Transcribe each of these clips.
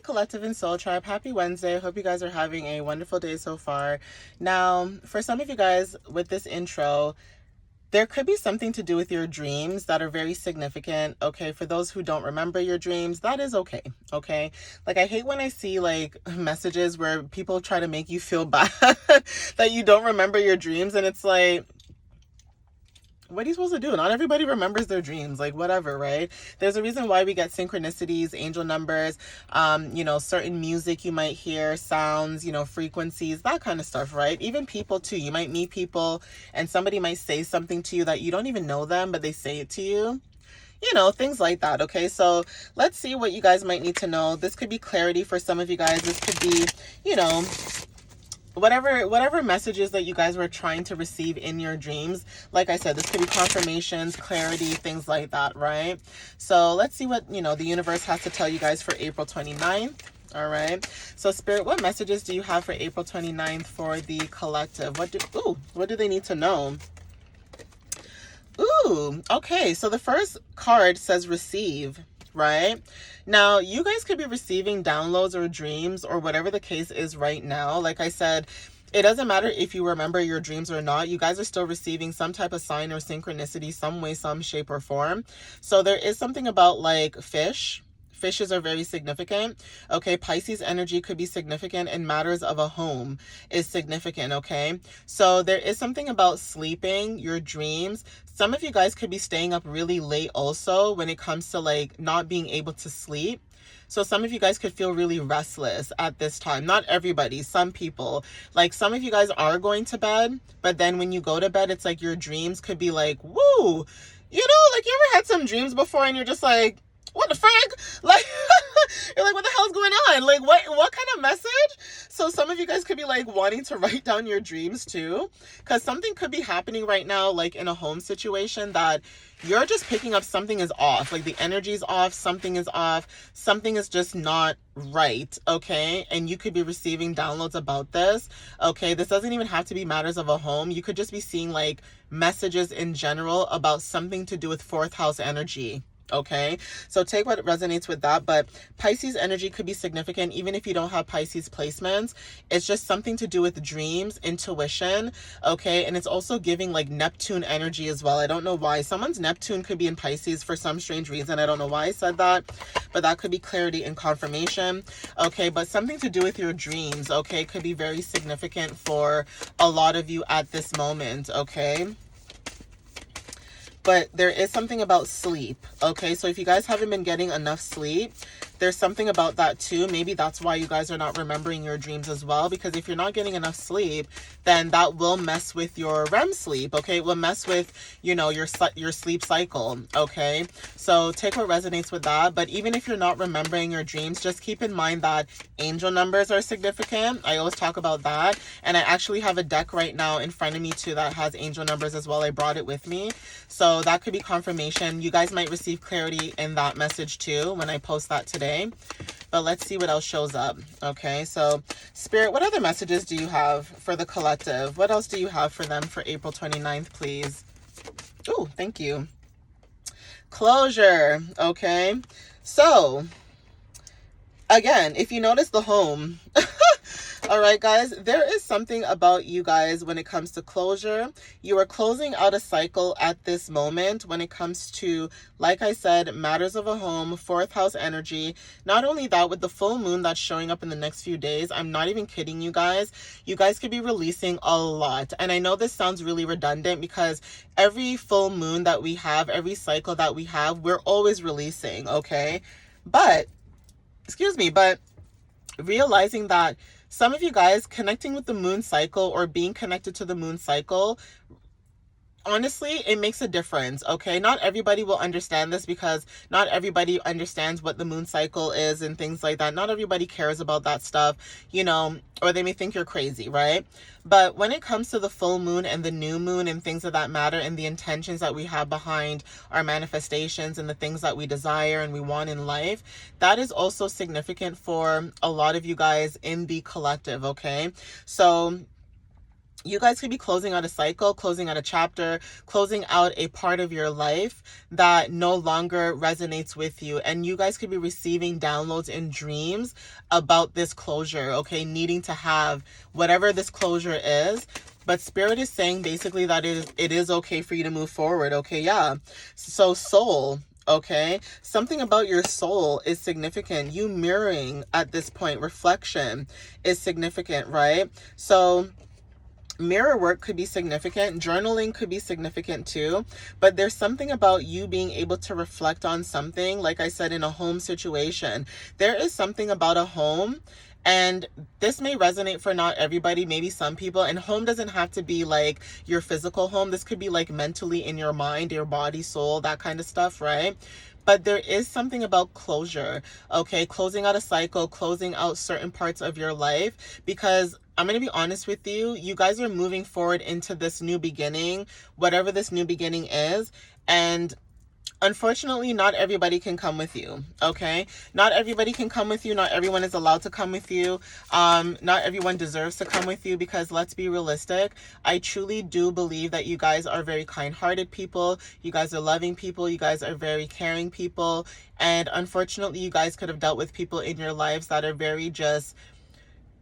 Collective and Soul Tribe. Happy Wednesday. Hope you guys are having a wonderful day so far. Now, for some of you guys with this intro, there could be something to do with your dreams that are very significant. Okay, for those who don't remember your dreams, that is okay. Okay, like I hate when I see like messages where people try to make you feel bad that you don't remember your dreams, and it's like, what are you supposed to do? Not everybody remembers their dreams, like whatever, right? There's a reason why we get synchronicities, angel numbers, certain music you might hear, sounds, frequencies, that kind of stuff, right? Even people too. You might meet people and somebody might say something to you that you don't even know them, but they say it to you. Things like that. Okay, so let's see what you guys might need to know. This could be clarity for some of you guys. This could be, whatever messages that you guys were trying to receive in your dreams. Like I said, this could be confirmations, clarity, things like that, right? So let's see what, the universe has to tell you guys for April 29th. All right. So Spirit, what messages do you have for April 29th for the collective? What do they need to know? Ooh, okay. So the first card says receive, right? Now, you guys could be receiving downloads or dreams or whatever the case is right now. Like I said, it doesn't matter if you remember your dreams or not. You guys are still receiving some type of sign or synchronicity, some way, some shape or form. So there is something about like fish. Fishes are very significant. Okay, Pisces energy could be significant, and matters of a home is significant. Okay, so there is something about sleeping, your dreams. Some of you guys could be staying up really late also when it comes to like not being able to sleep. So some of you guys could feel really restless at this time. Not everybody, some people. Like some of you guys are going to bed, but then when you go to bed, it's like your dreams could be like, woo, like you ever had some dreams before and you're just like, what the frick? Like, you're like, what the hell's going on? Like, what kind of message? So some of you guys could be like wanting to write down your dreams too, because something could be happening right now, like in a home situation that you're just picking up something is off. Like the energy's off, something is off, something is just not right. Okay. And you could be receiving downloads about this. Okay. This doesn't even have to be matters of a home. You could just be seeing like messages in general about something to do with fourth house energy. Okay, so take what resonates with that. But Pisces energy could be significant even if you don't have Pisces placements. It's just something to do with dreams, intuition. Okay, and it's also giving like Neptune energy as well. I don't know why. Someone's Neptune could be in Pisces for some strange reason. I don't know why I said that, but that could be clarity and confirmation. Okay, but something to do with your dreams. Okay, could be very significant for a lot of you at this moment. Okay. But there is something about sleep. Okay, so if you guys haven't been getting enough sleep, there's something about that too. Maybe that's why you guys are not remembering your dreams as well, because if you're not getting enough sleep, then that will mess with your REM sleep. Okay, it will mess with, your sleep cycle. Okay, so take what resonates with that. But even if you're not remembering your dreams, just keep in mind that angel numbers are significant. I always talk about that, and I actually have a deck right now in front of me too that has angel numbers as well. I brought it with me, so that could be confirmation. You guys might receive clarity in that message too when I post that today. But let's see what else shows up. Okay, so Spirit, what other messages do you have for the collective? What else do you have for them for April 29th, please? Oh, thank you. Closure. Okay, so again, if you notice the home, all right, guys, there is something about you guys when it comes to closure. You are closing out a cycle at this moment when it comes to, like I said, matters of a home, fourth house energy. Not only that, with the full moon that's showing up in the next few days, I'm not even kidding you guys. You guys could be releasing a lot. And I know this sounds really redundant because every full moon that we have, every cycle that we have, we're always releasing, okay? But realizing that some of you guys connecting with the moon cycle or being connected to the moon cycle, honestly, it makes a difference. Okay, not everybody will understand this because not everybody understands what the moon cycle is and things like that. Not everybody cares about that stuff, or they may think you're crazy, right? But when it comes to the full moon and the new moon and things of that matter and the intentions that we have behind our manifestations and the things that we desire and we want in life, that is also significant for a lot of you guys in the collective. Okay, so you guys could be closing out a cycle, closing out a chapter, closing out a part of your life that no longer resonates with you. And you guys could be receiving downloads in dreams about this closure, okay? Needing to have whatever this closure is. But Spirit is saying basically that it is okay for you to move forward, okay? Yeah. So soul, okay? Something about your soul is significant. You mirroring at this point, reflection is significant, right? So mirror work could be significant. Journaling could be significant too. But there's something about you being able to reflect on something, like I said, in a home situation. There is something about a home, and this may resonate for not everybody, maybe some people. And home doesn't have to be like your physical home. This could be like mentally in your mind, your body, soul, that kind of stuff, right? But there is something about closure, okay? Closing out a cycle, closing out certain parts of your life, because I'm going to be honest with you, you guys are moving forward into this new beginning, whatever this new beginning is, and unfortunately, not everybody can come with you, okay? Not everybody can come with you. Not everyone is allowed to come with you. Not everyone deserves to come with you, because let's be realistic. I truly do believe that you guys are very kind-hearted people. You guys are loving people. You guys are very caring people. And unfortunately, you guys could have dealt with people in your lives that are very just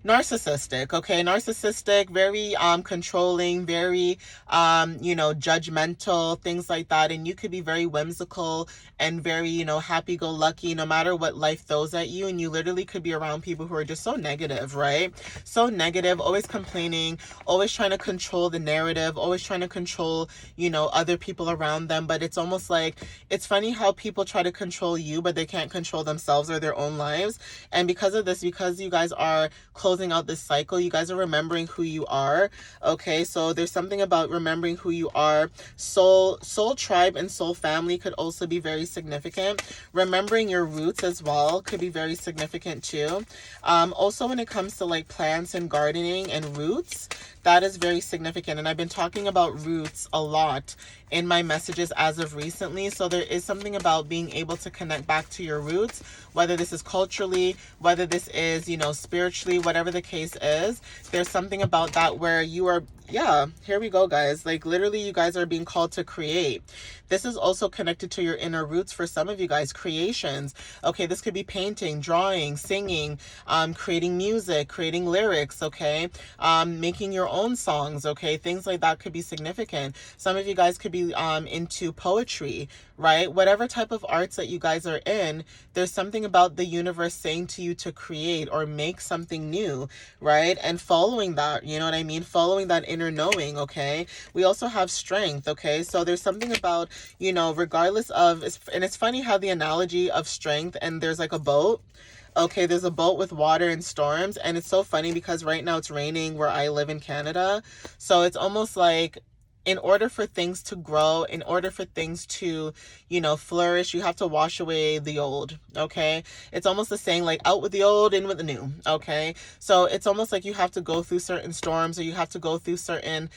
narcissistic, okay? Narcissistic, very controlling, very judgmental, things like that. And you could be very whimsical and very, happy-go-lucky no matter what life throws at you. And you literally could be around people who are just so negative, right? So negative, always complaining, always trying to control the narrative, always trying to control, other people around them. But it's almost like, it's funny how people try to control you, but they can't control themselves or their own lives. And because of this, because you guys are closing out this cycle, you guys are remembering who you are, okay? So there's something about remembering who you are. Soul tribe and soul family could also be very significant. Remembering your roots as well could be very significant too. Also when it comes to like plants and gardening and roots, that is very significant. And I've been talking about roots a lot in my messages as of recently. So there is something about being able to connect back to your roots, whether this is culturally, whether this is, spiritually, whatever the case is. There's something about that where you are, yeah, here we go, guys. Like literally you guys are being called to create. This is also connected to your inner roots for some of you guys, creations. Okay, this could be painting, drawing, singing, creating music, creating lyrics, okay? Making your own songs, okay? Things like that could be significant. Some of you guys could be into poetry, right? Whatever type of arts that you guys are in, there's something about the universe saying to you to create or make something new, right? And following that, you know what I mean? Following that inner knowing, okay? We also have strength, okay? So there's something about, regardless of, and it's funny how the analogy of strength, and there's like a boat. Okay, there's a boat with water and storms, and it's so funny because right now it's raining where I live in Canada. So it's almost like in order for things to grow, in order for things to, flourish, you have to wash away the old, okay? It's almost the saying like out with the old, in with the new, okay? So it's almost like you have to go through certain storms, or you have to go through certain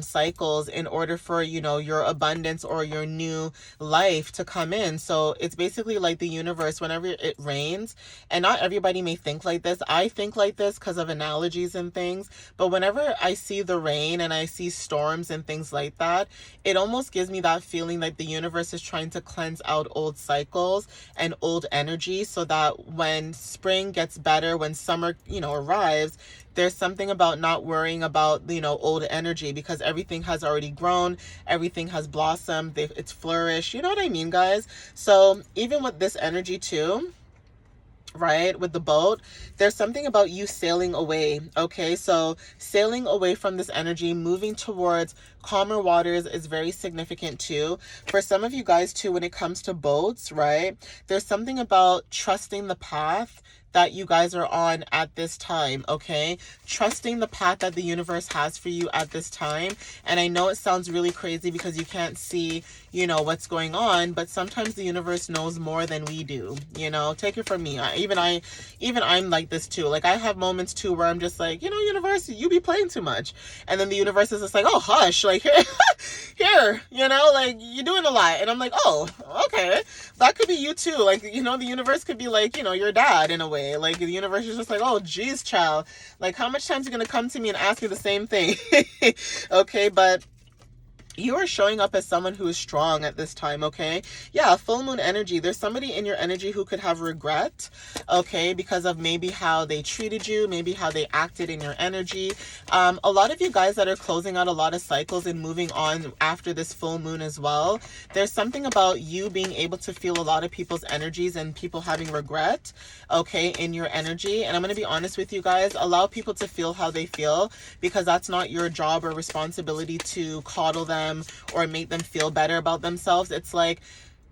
cycles in order for, your abundance or your new life to come in. So it's basically like the universe, whenever it rains, and not everybody may think like this. I think like this because of analogies and things, but whenever I see the rain and I see storms and things like that, it almost gives me that feeling like the universe is trying to cleanse out old cycles and old energy, so that when spring gets better, when summer, arrives, there's something about not worrying about, old energy, because everything has already grown, everything has blossomed, it's flourished. You know what I mean, guys? So even with this energy too, right, with the boat, there's something about you sailing away, okay? So sailing away from this energy, moving towards calmer waters is very significant too. For some of you guys too, when it comes to boats, right, there's something about trusting the path that you guys are on at this time, okay? Trusting the path that the universe has for you at this time. And I know it sounds really crazy because you can't see, you know, what's going on, but sometimes the universe knows more than we do, you know. Take it from me. I'm like this too. Like, I have moments too where I'm just like, you know, universe, you be playing too much. And then the universe is just like, oh, hush, like, here, you know, like, you're doing a lot. And I'm like, oh, okay, that could be you too. Like, you know, the universe could be like, you know, your dad in a way. Like, the universe is just like, oh, geez, child, like, how much times are you gonna come to me and ask me the same thing? Okay, but you are showing up as someone who is strong at this time, okay? Yeah, full moon energy. There's somebody in your energy who could have regret, okay, because of maybe how they treated you, maybe how they acted in your energy. A lot of you guys that are closing out a lot of cycles and moving on after this full moon as well, there's something about you being able to feel a lot of people's energies and people having regret, okay, in your energy. And I'm going to be honest with you guys, allow people to feel how they feel, because that's not your job or responsibility to coddle them or make them feel better about themselves. It's like,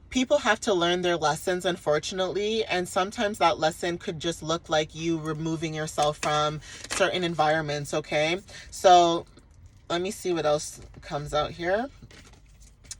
people have to learn their lessons, unfortunately, and sometimes that lesson could just look like you removing yourself from certain environments, okay? So let me see what else comes out here.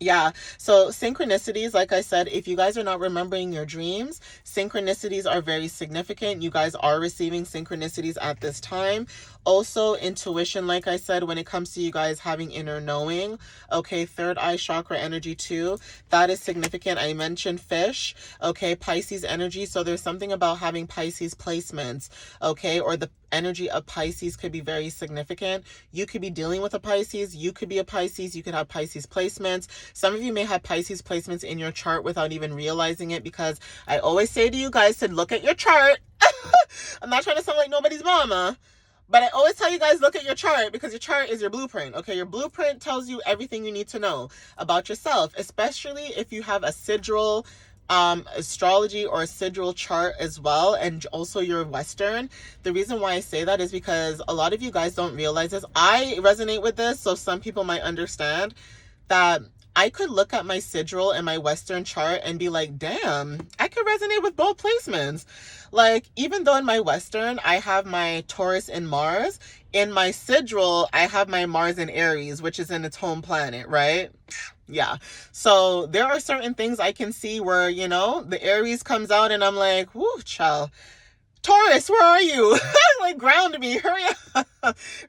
Yeah, so synchronicities, like I said, if you guys are not remembering your dreams, synchronicities are very significant. You guys are receiving synchronicities at this time. Also, intuition, like I said, when it comes to you guys having inner knowing, okay, third eye chakra energy too, that is significant. I mentioned fish, okay, Pisces energy, so there's something about having Pisces placements, okay, or the energy of Pisces could be very significant. You could be dealing with a Pisces, you could be a Pisces, you could have Pisces placements. Some of you may have Pisces placements in your chart without even realizing it, because I always say to you guys to look at your chart. I'm not trying to sound like nobody's mama, but I always tell you guys, look at your chart, because your chart is your blueprint, okay? Your blueprint tells you everything you need to know about yourself, especially if you have a sigil astrology or a sigil chart as well, and also your Western. The reason why I say that is because a lot of you guys don't realize this. I resonate with this, so some people might understand that I could look at my sigil and my Western chart and be like, damn, I could resonate with both placements. Like, even though in my Western, I have my Taurus and Mars, in my sigil, I have my Mars and Aries, which is in its home planet, right? Yeah. So there are certain things I can see where, you know, the Aries comes out and I'm like, whoo, child. Taurus, where are you? Like, ground me, hurry up.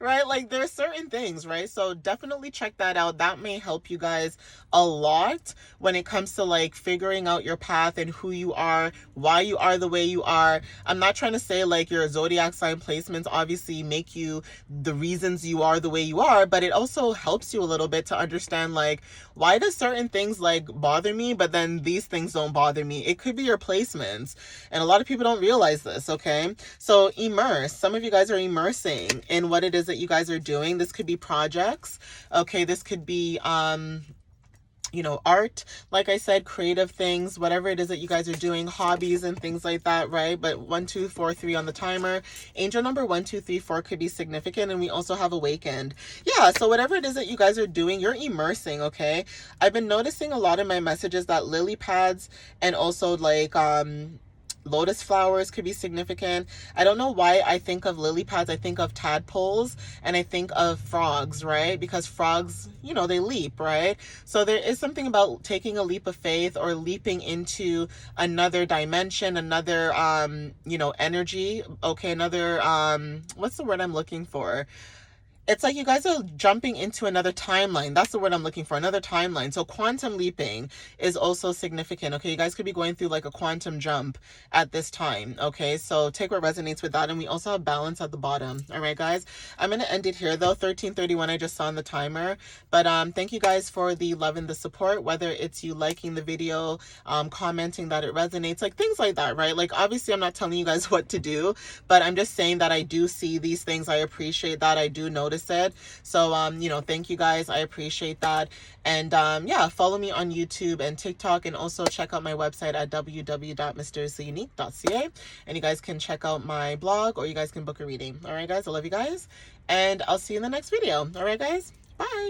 Right? Like, there's certain things, right? So definitely check that out. That may help you guys a lot when it comes to like figuring out your path and who you are, why you are the way you are. I'm not trying to say like your zodiac sign placements obviously make you the reasons you are the way you are, but it also helps you a little bit to understand like, why does certain things like bother me, but then these things don't bother me? It could be your placements, and a lot of people don't realize this, okay? So immerse. Some of you guys are immersing in what it is that you guys are doing. This could be projects, okay? This could be you know, art, like I said, creative things, whatever it is that you guys are doing, hobbies and things like that, right? But 1, 2, 4, 3 on the timer. Angel number 1, 2, 3, 4 could be significant, and we also have awakened. Yeah, so whatever it is that you guys are doing, you're immersing, okay? I've been noticing a lot in my messages that lily pads and also like lotus flowers could be significant. I don't know why I think of lily pads. I think of tadpoles and I think of frogs, right? Because frogs, you know, they leap, right? So there is something about taking a leap of faith or leaping into another dimension, another, you know, energy. Okay, another, what's the word I'm looking for? It's like you guys are jumping into another timeline. That's the word I'm looking for, another timeline. So quantum leaping is also significant, okay? You guys could be going through like a quantum jump at this time, okay? So take what resonates with that. And we also have balance at the bottom, all right, guys? I'm going to end it here, though. 13:31, I just saw on the timer. But thank you guys for the love and the support, whether it's you liking the video, commenting that it resonates, like things like that, right? Like, obviously, I'm not telling you guys what to do, but I'm just saying that I do see these things. I appreciate that. I do notice it. So you know, thank you guys, I appreciate that. And yeah, follow me on YouTube and TikTok, and also check out my website at www.mysteriouslyunique.ca, and you guys can check out my blog, or you guys can book a reading. All right, guys, I love you guys, and I'll see you in the next video. All right, guys, bye.